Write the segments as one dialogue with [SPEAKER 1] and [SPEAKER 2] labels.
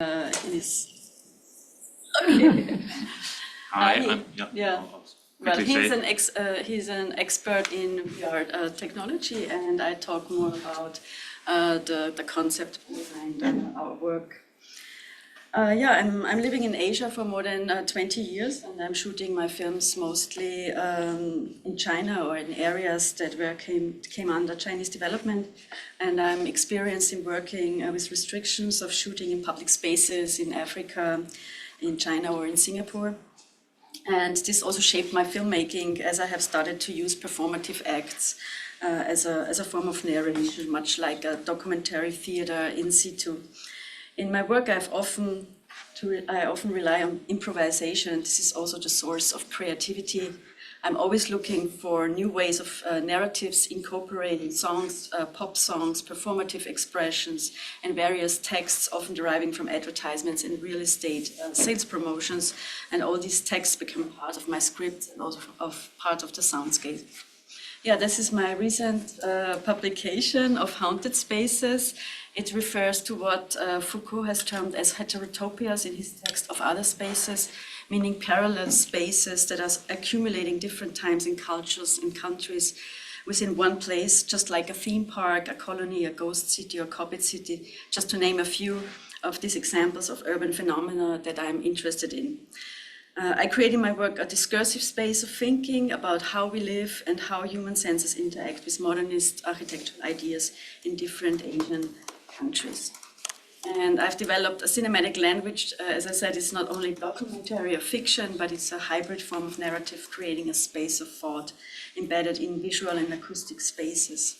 [SPEAKER 1] is okay.
[SPEAKER 2] Yeah.
[SPEAKER 1] Well, he's an expert in VR technology, and I talk more about the concept behind our work. I'm living in Asia for more than 20 years, and I'm shooting my films mostly in China or in areas that came under Chinese development. And I'm experienced in working with restrictions of shooting in public spaces in Africa, in China or in Singapore. And this also shaped my filmmaking as I have started to use performative acts as a form of narration, much like a documentary theater in situ. In my work, I often rely on improvisation. This is also the source of creativity. I'm always looking for new ways of narratives incorporating songs, pop songs, performative expressions, and various texts, often deriving from advertisements and real estate sales promotions. And all these texts become part of my script and also part of the soundscape. Yeah, this is my recent publication of Haunted Spaces. It refers to what Foucault has termed as heterotopias in his text of other spaces, meaning parallel spaces that are accumulating different times in cultures and countries within one place, just like a theme park, a colony, a ghost city, or Cobbit city, just to name a few of these examples of urban phenomena that I'm interested in. I create in my work a discursive space of thinking about how we live and how human senses interact with modernist architectural ideas in different Asian countries. And I've developed a cinematic language. As I said, it's not only documentary or fiction, but it's a hybrid form of narrative, creating a space of thought embedded in visual and acoustic spaces.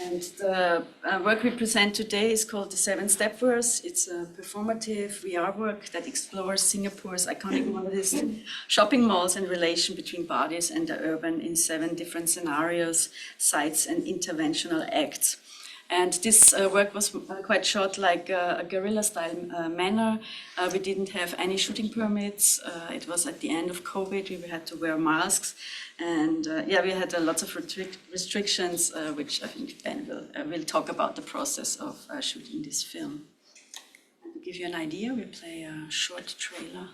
[SPEAKER 1] And the work we present today is called The Seven Stepverse. It's a performative VR work that explores Singapore's iconic modernist shopping malls and relation between bodies and the urban in 7 different scenarios, sites, and interventional acts. And this work was quite shot like a guerrilla-style manner. We didn't have any shooting permits. It was at the end of COVID. We had to wear masks. And we had lots of restrictions, which I think Ben will talk about the process of shooting this film. And to give you an idea, we play a short trailer.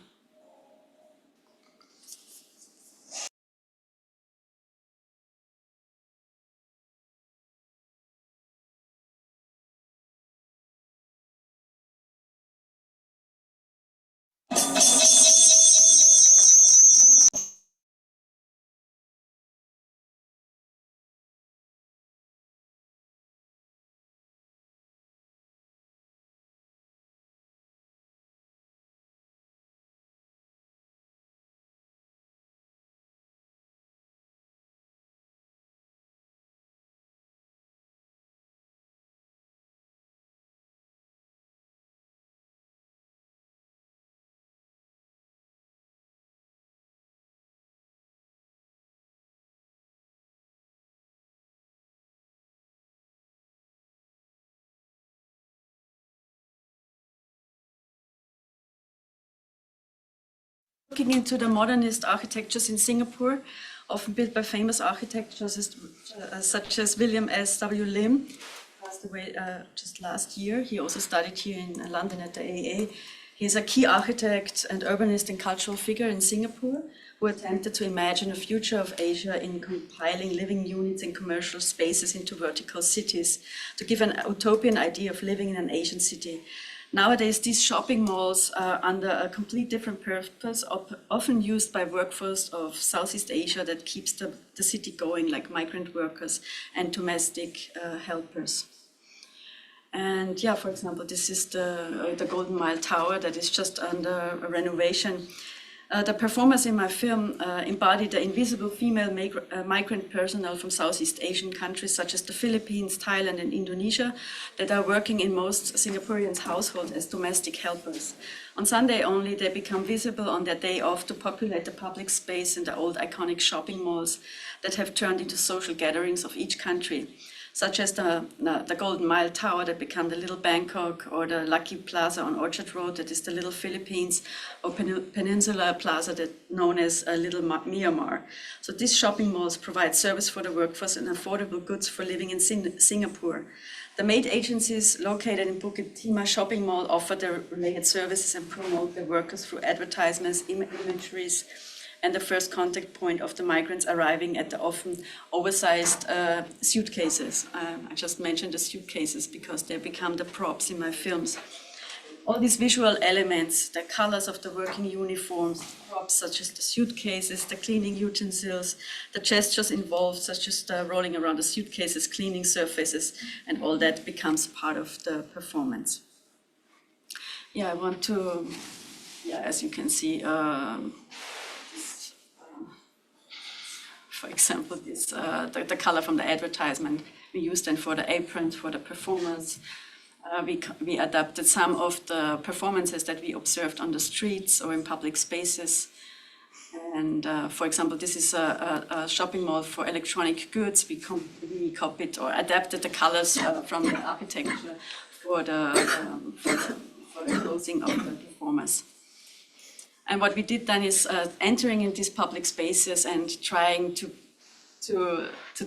[SPEAKER 1] Looking into the modernist architectures in Singapore, often built by famous architects such as William S. W. Lim, passed away just last year. He also studied here in London at the AA. He's a key architect and urbanist and cultural figure in Singapore who attempted to imagine a future of Asia in compiling living units and commercial spaces into vertical cities to give an utopian idea of living in an Asian city. Nowadays, these shopping malls are under a complete different purpose, often used by workforce of Southeast Asia that keeps the city going, like migrant workers and domestic helpers. And yeah, for example, this is the Golden Mile Tower that is just under a renovation. The performers in my film embody the invisible female migrant personnel from Southeast Asian countries such as the Philippines, Thailand, and Indonesia that are working in most Singaporeans' households as domestic helpers. On Sunday only, they become visible on their day off to populate the public space in the old iconic shopping malls that have turned into social gatherings of each country, such as the Golden Mile Tower that became the Little Bangkok, or the Lucky Plaza on Orchard Road that is the Little Philippines, or Peninsula Plaza that known as Little Myanmar. So these shopping malls provide service for the workforce and affordable goods for living in Singapore. The maid agencies located in Bukit Timah shopping mall offer their related services and promote their workers through advertisements, imageries, and the first contact point of the migrants arriving at the often oversized suitcases. I just mentioned the suitcases because they become the props in my films. All these visual elements, the colors of the working uniforms, props such as the suitcases, the cleaning utensils, the gestures involved such as the rolling around the suitcases, cleaning surfaces, and all that becomes part of the performance. Yeah, I want to, as you can see, for example, this, the color from the advertisement we used then for the aprons for the performers. We adapted some of the performances that we observed on the streets or in public spaces. And for example, this is a shopping mall for electronic goods. We copied or adapted the colors from the architecture for the clothing of the performers. And what we did then is entering in these public spaces and trying to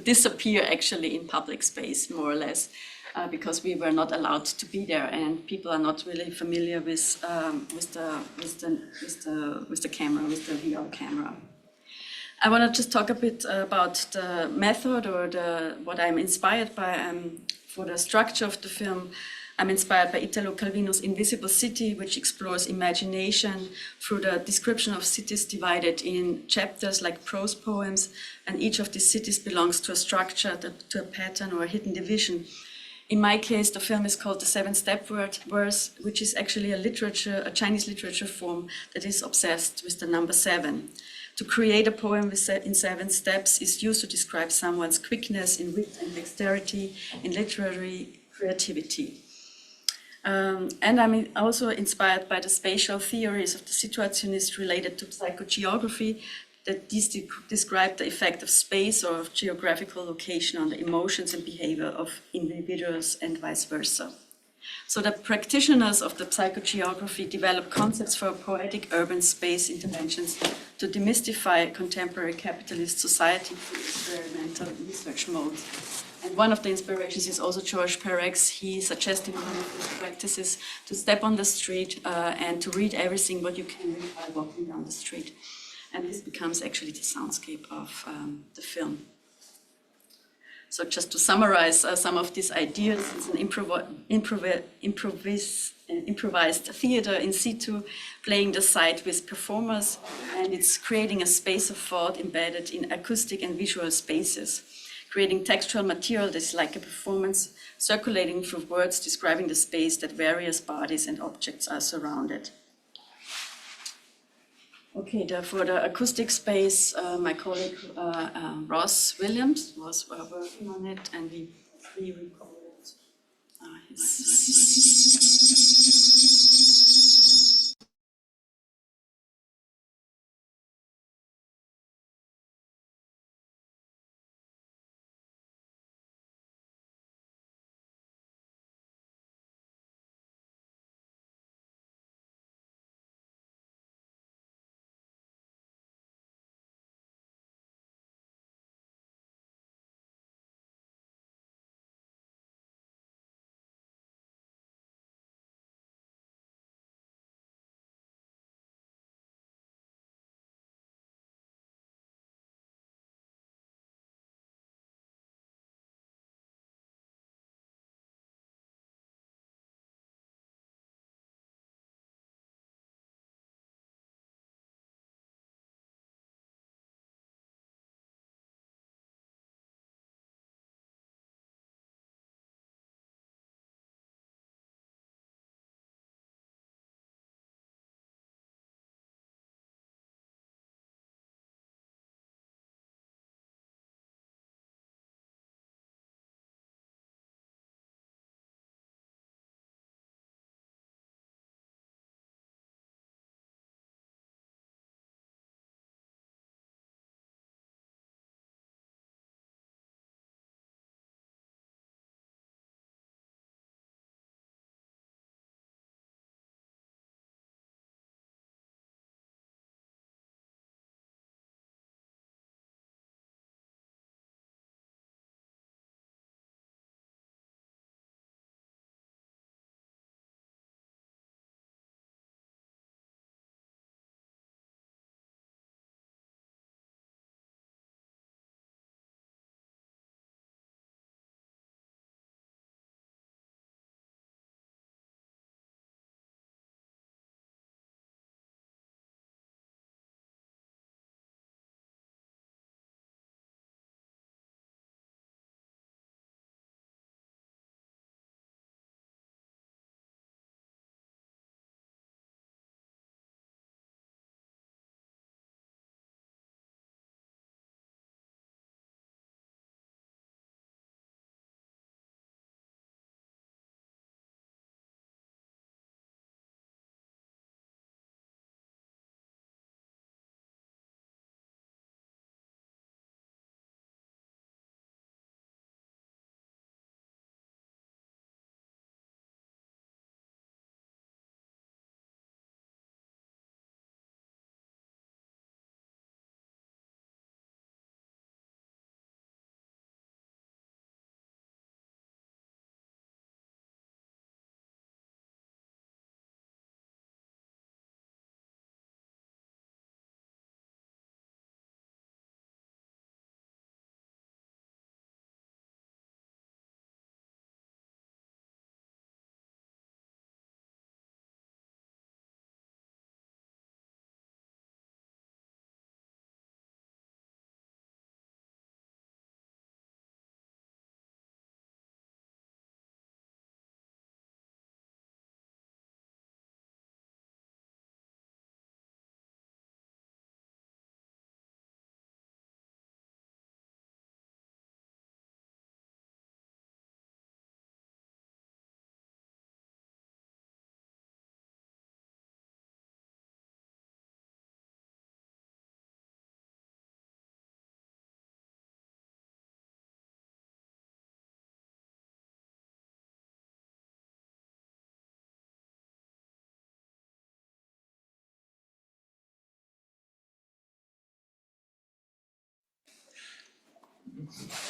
[SPEAKER 1] disappear actually in public space, more or less. Because we were not allowed to be there, and people are not really familiar with the camera, with the VR camera. I want to just talk a bit about the method or what I'm inspired by for the structure of the film. I'm inspired by Italo Calvino's Invisible City, which explores imagination through the description of cities divided in chapters like prose poems, and each of these cities belongs to a structure, to a pattern or a hidden division. In my case, the film is called The Seven-Step Verse, which is actually a Chinese literature form that is obsessed with the number 7. To create a poem in 7 steps is used to describe someone's quickness in wit and dexterity, in literary creativity. And I'm also inspired by the spatial theories of the situationists related to psychogeography, that these describe the effect of space or of geographical location on the emotions and behavior of individuals and vice versa. So the practitioners of the psychogeography develop concepts for poetic urban space interventions to demystify contemporary capitalist society through experimental research modes. And one of the inspirations is also George Perek's. He suggested one of his practices to step on the street and to read everything what you can read by walking down the street. And this becomes actually the soundscape of the film. So just to summarize some of these ideas, it's an improvised theater in situ, playing the site with performers, and it's creating a space of thought embedded in acoustic and visual spaces, creating textual material that's like a performance, circulating through words describing the space that various bodies and objects are surrounded. Okay, for the acoustic space, my colleague Ross Williams was working on it, and we pre-recorded his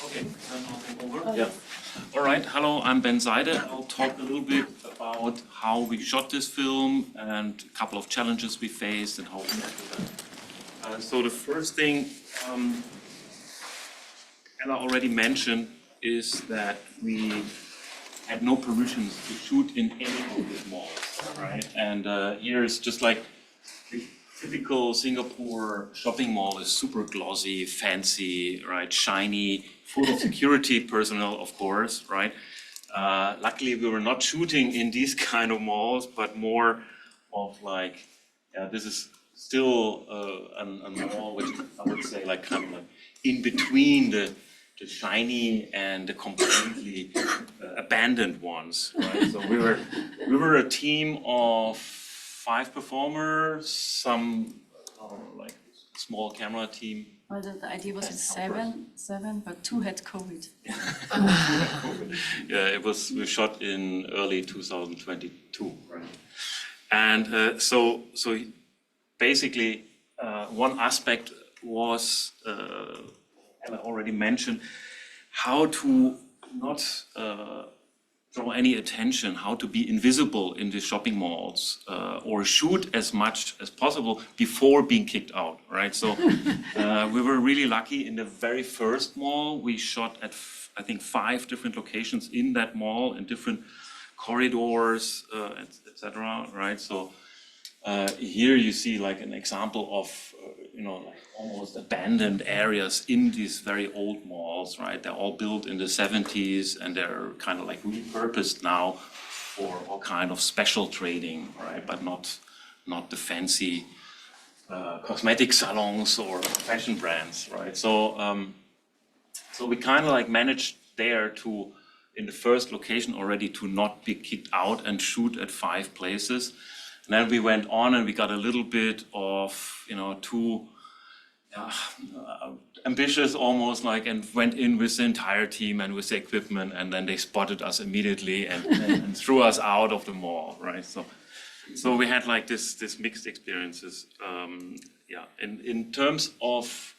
[SPEAKER 2] Okay, then I'll take over. Yeah. All right. Hello, I'm Ben Seide. I'll talk a little bit about how we shot this film and a couple of challenges we faced and how we met with them. So the first thing Ella already mentioned is that we had no permissions to shoot in any of these malls, right? And here is just like the typical Singapore shopping mall is super glossy, fancy, right? Shiny, full of security personnel, of course, right? Luckily, we were not shooting in these kind of malls, but more of like, this is still a mall which I would say like kind of like in between the shiny and the completely abandoned ones, right? So we were a team of 5 performers, some like small camera team.
[SPEAKER 1] Well, the idea was seven, but 2 had COVID.
[SPEAKER 2] Yeah, we shot in early 2022, right? And so basically, one aspect was, Ella already mentioned, how to not draw any attention, how to be invisible in the shopping malls, or shoot as much as possible before being kicked out, right? So we were really lucky in the very first mall. We shot at, I think, 5 different locations in that mall, in different corridors, etc., right? So here you see like an example of, like almost abandoned areas in these very old malls, right? They're all built in the 70s and they're kind of like repurposed now for all kind of special trading, right? But not the fancy cosmetic salons or fashion brands, right? So we kind of like managed there to, in the first location already, to not be kicked out and shoot at 5 places. And then we went on and we got a little bit of, too ambitious almost, like, and went in with the entire team and with the equipment, and then they spotted us immediately and threw us out of the mall, right? So we had like this mixed experiences. In terms of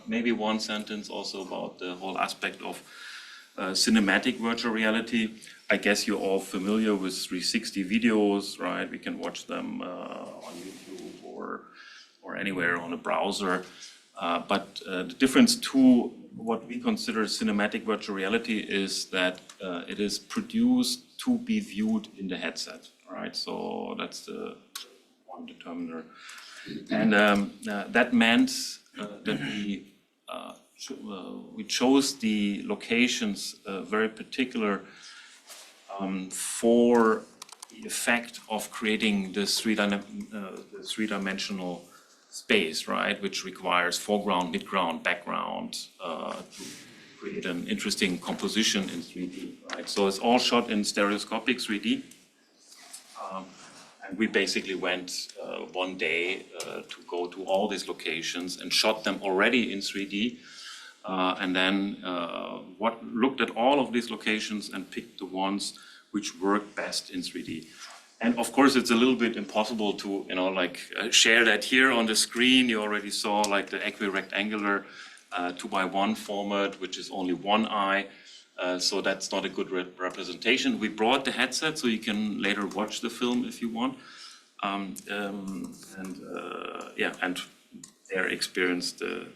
[SPEAKER 2] maybe one sentence also about the whole aspect of cinematic virtual reality. I guess you're all familiar with 360 videos, right? We can watch them on YouTube or anywhere on a browser. But the difference to what we consider cinematic virtual reality is that it is produced to be viewed in the headset, right? So that's the one determiner. And that meant that we chose the locations very particular for the effect of creating this three-dimensional space, right? Which requires foreground, midground, background to create an interesting composition in 3D, right? So it's all shot in stereoscopic 3D. And we basically went one day to go to all these locations and shot them already in 3D. And then looked at all of these locations and picked the ones which work best in 3D. And of course, it's a little bit impossible to, share that here on the screen. You already saw like the equirectangular 2x1 format, which is only one eye. So that's not a good representation. We brought the headset so you can later watch the film if you want. And their experience the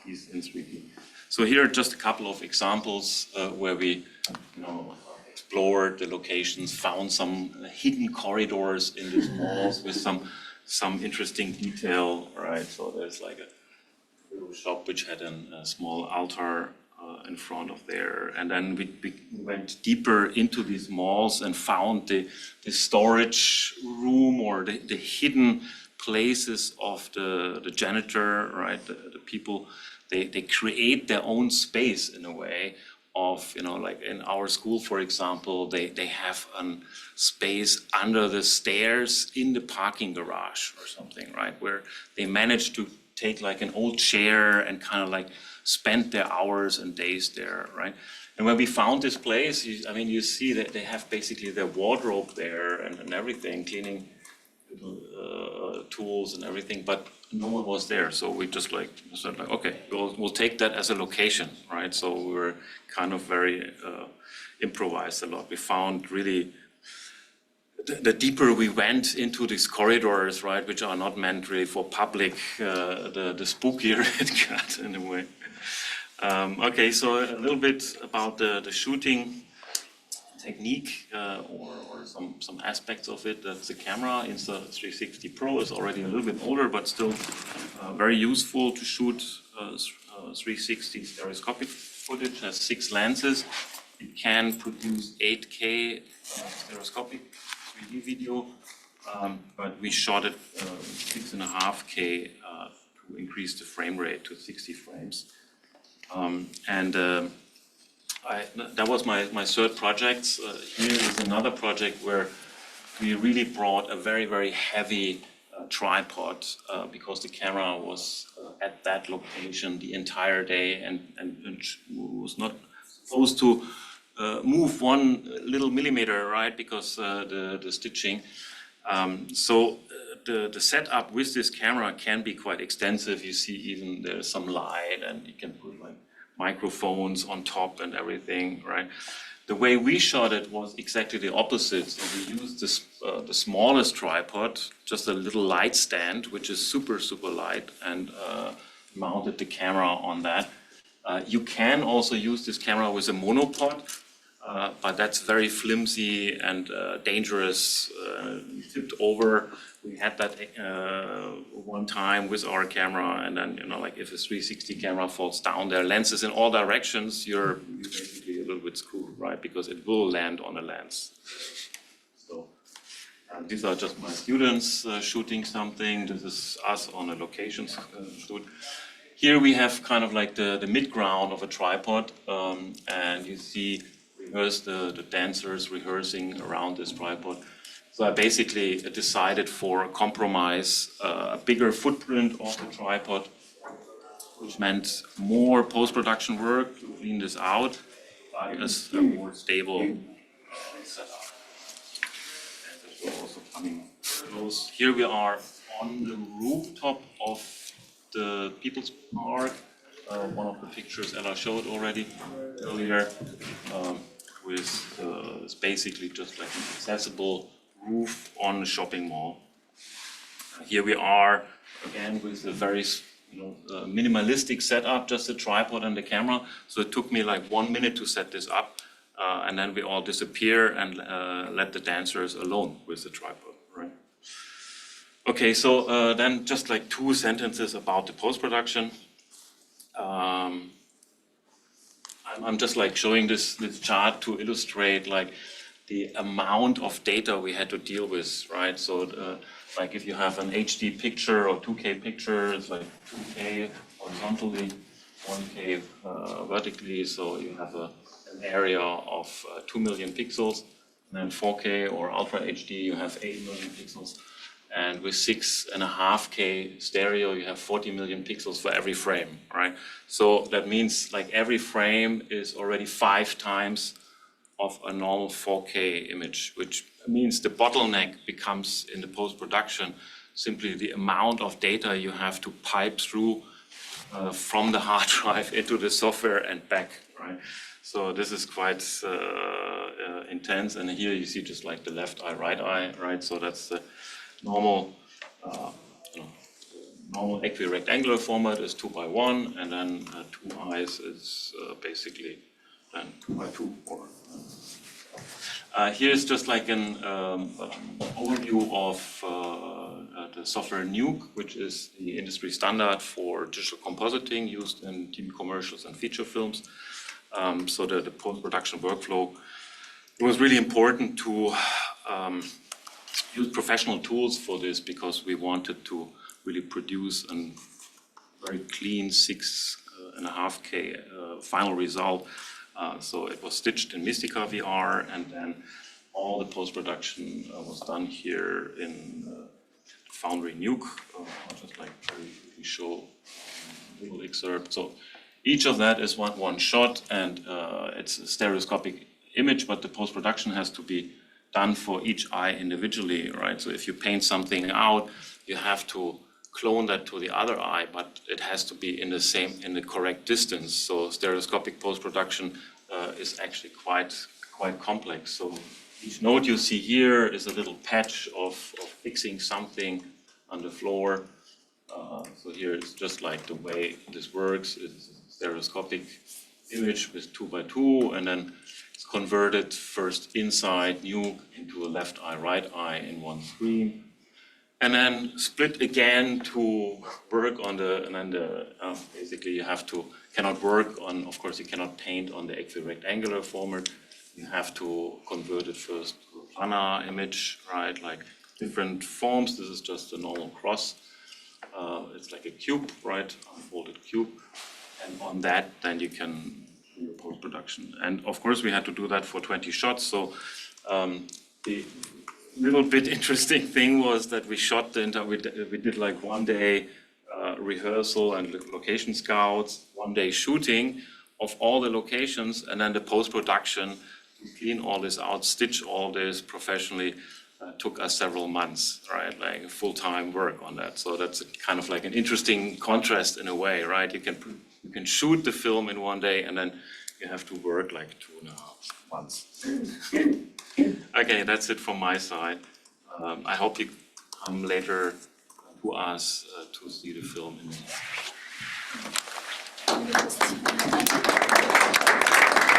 [SPEAKER 2] piece in 3D. So here are just a couple of examples where we, explored the locations, found some hidden corridors in these malls with some interesting detail, right? So there's like a little shop which had a small altar in front of there, and then we went deeper into these malls and found the storage room or the hidden places of the janitor, right? The people, they create their own space in a way of, like in our school, for example, they have a space under the stairs in the parking garage or something, right? Where they manage to take like an old chair and kind of like spend their hours and days there, right? And when we found this place, you see that they have basically their wardrobe there and everything, cleaning tools and everything, but no one was there. So we just like said like, okay, we'll take that as a location, right? So we were kind of very improvised a lot. We found really the deeper we went into these corridors, right, which are not meant really for public, the spookier it got in a way. Okay, so a little bit about the shooting technique or some aspects of it. That's the camera. Insta360 Pro is already a little bit older, but still very useful to shoot 360 stereoscopic footage. Has 6 lenses. It can produce 8K stereoscopic 3D video, but we shot it 6.5K to increase the frame rate to 60 frames. That was my third project. Here is another project where we really brought a very, very heavy tripod because the camera was at that location the entire day and was not supposed to move 1 little millimeter, right, because the stitching. So the setup with this camera can be quite extensive. You see even there's some light and you can put like microphones on top and everything, right? The way we shot it was exactly the opposite. So we used this, the smallest tripod, just a little light stand, which is super, super light, and mounted the camera on that. You can also use this camera with a monopod, but that's very flimsy and dangerous. Tipped over. We had that one time with our camera, and then, you know, like if a 360 camera falls down, there are lenses in all directions, you're basically a little bit screwed, right? Because it will land on a lens. So these are just my students shooting something. This is us on a location shoot. Here we have kind of like the mid-ground of a tripod, and you see the dancers rehearsing around this tripod. So I basically decided for a compromise, a bigger footprint of the tripod, which meant more post-production work to clean this out, but a more stable setup. And this will also coming close. Here we are on the rooftop of the People's Park. One of the pictures Ella showed already earlier, with it's basically just like an accessible roof on a shopping mall. Here we are again with a very minimalistic setup, just a tripod and the camera. So it took me like 1 minute to set this up, and then we all disappear and let the dancers alone with the tripod, right? Okay, so then just like 2 sentences about the post-production. I'm just like showing this chart to illustrate like the amount of data we had to deal with, right? So like if you have an HD picture or 2K picture, it's like 2K horizontally, 1K vertically, so you have an area of 2 million pixels, and then 4K or Ultra HD, you have 8 million pixels. And with 6.5K stereo, you have 40 million pixels for every frame, right? So that means like every frame is already 5 times of a normal 4K image, which means the bottleneck becomes in the post-production simply the amount of data you have to pipe through from the hard drive into the software and back, right? So this is quite intense. And here you see just like the left eye, right eye, right? So that's the normal normal equirectangular format is 2x1, and then 2 eyes is basically then 2x2. Here's just like an overview of the software Nuke, which is the industry standard for digital compositing used in TV commercials and feature films. So the post-production workflow, it was really important to use professional tools for this because we wanted to really produce a very clean 6.5K final result. So it was stitched in Mystica VR, and then all the post-production was done here in Foundry Nuke. I'll just like very quickly show a little excerpt. So each of that is one shot, and it's a stereoscopic image, but the post-production has to be done for each eye individually, right? So if you paint something out, you have to clone that to the other eye, but it has to be in the correct distance. So stereoscopic post-production is actually quite complex. So each node you see here is a little patch of fixing something on the floor. So here it's just like the way this works. It's a stereoscopic image with 2 by 2, and then it's converted first inside nuke into a left eye, right eye in one screen, and then split again to work on and then basically you cannot work on, of course you cannot paint on the equirectangular format. You have to convert it first to a planar image, right? Like different forms. This is just a normal cross. It's like a cube, right? Unfolded cube. And on that, then you can do your post-production. And of course, we had to do that for 20 shots. So the little bit interesting thing was that we shot we did like 1 day rehearsal and location scouts, 1 day shooting of all the locations, and then the post-production, clean all this out, stitch all this professionally, took us several months, right? Like full-time work on that. So that's kind of like an interesting contrast in a way, right? You can shoot the film in 1 day, and then you have to work like 2.5 months. Okay, that's it from my side. I hope you come later to us to see the film.